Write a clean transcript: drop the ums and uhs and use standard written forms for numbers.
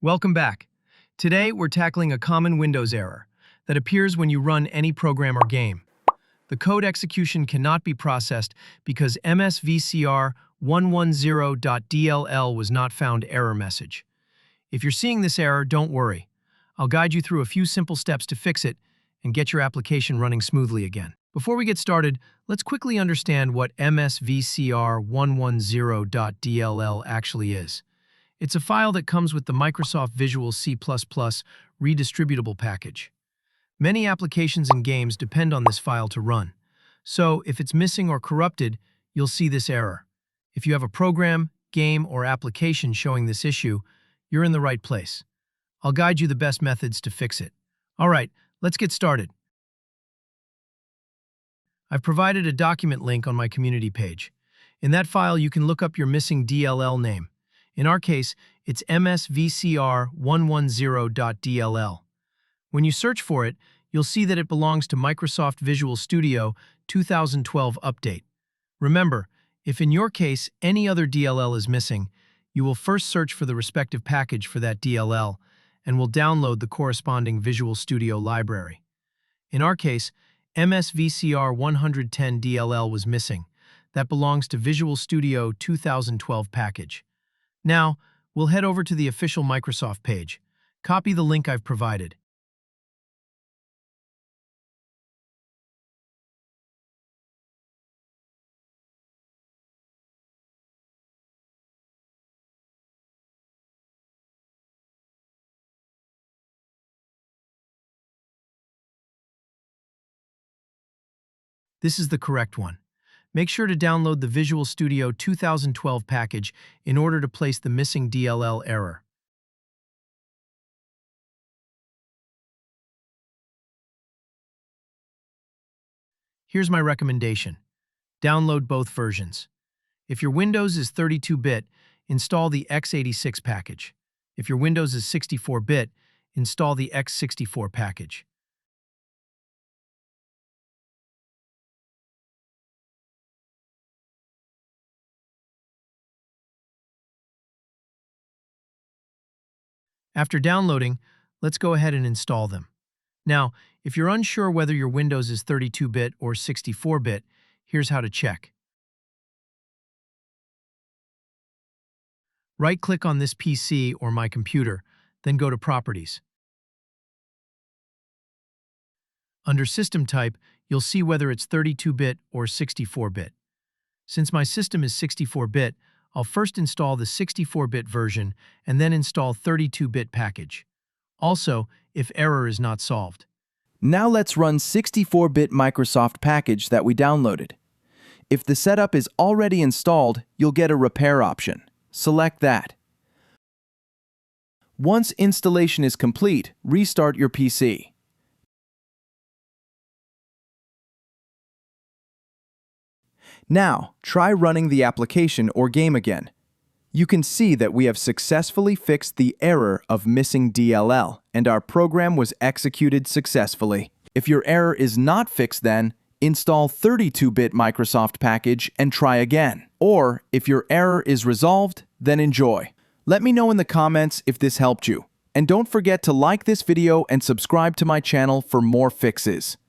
Welcome back. Today, we're tackling a common Windows error that appears when you run any program or game. The code execution cannot be processed because MSVCR110 dll was not found error message. If you're seeing this error, don't worry. I'll guide you through a few simple steps to fix it and get your application running smoothly again. Before we get started, let's quickly understand what MSVCR110 dll actually is. It's a file that comes with the Microsoft Visual C++ Redistributable package. Many applications and games depend on this file to run. So, if it's missing or corrupted, you'll see this error. If you have a program, game, or application showing this issue, you're in the right place. I'll guide you the best methods to fix it. Alright, let's get started. I've provided a document link on my community page. In that file, you can look up your missing DLL name. In our case, it's MSVCR110.dll. When you search for it, you'll see that it belongs to Microsoft Visual Studio 2012 Update. Remember, if in your case any other DLL is missing, you will first search for the respective package for that DLL and will download the corresponding Visual Studio library. In our case, MSVCR110 dll was missing. That belongs to Visual Studio 2012 package. Now, we'll head over to the official Microsoft page. Copy the link I've provided. This is the correct one. Make sure to download the Visual Studio 2012 package in order to place the missing DLL error. Here's my recommendation. Download both versions. If your Windows is 32-bit, install the x86 package. If your Windows is 64-bit, install the x64 package. After downloading, let's go ahead and install them. Now, if you're unsure whether your Windows is 32-bit or 64-bit, here's how to check. Right-click on this PC or my computer, then go to Properties. Under System Type, you'll see whether it's 32-bit or 64-bit. Since my system is 64-bit, I'll first install the 64-bit version and then install 32-bit package. Also, if error is not solved. Now let's run 64-bit Microsoft package that we downloaded. If the setup is already installed, you'll get a repair option. Select that. Once installation is complete, restart your PC. Now, try running the application or game again. You can see that we have successfully fixed the error of missing DLL, and our program was executed successfully. If your error is not fixed then, install 32-bit Microsoft package and try again. Or, if your error is resolved, then enjoy. Let me know in the comments if this helped you. And don't forget to like this video and subscribe to my channel for more fixes.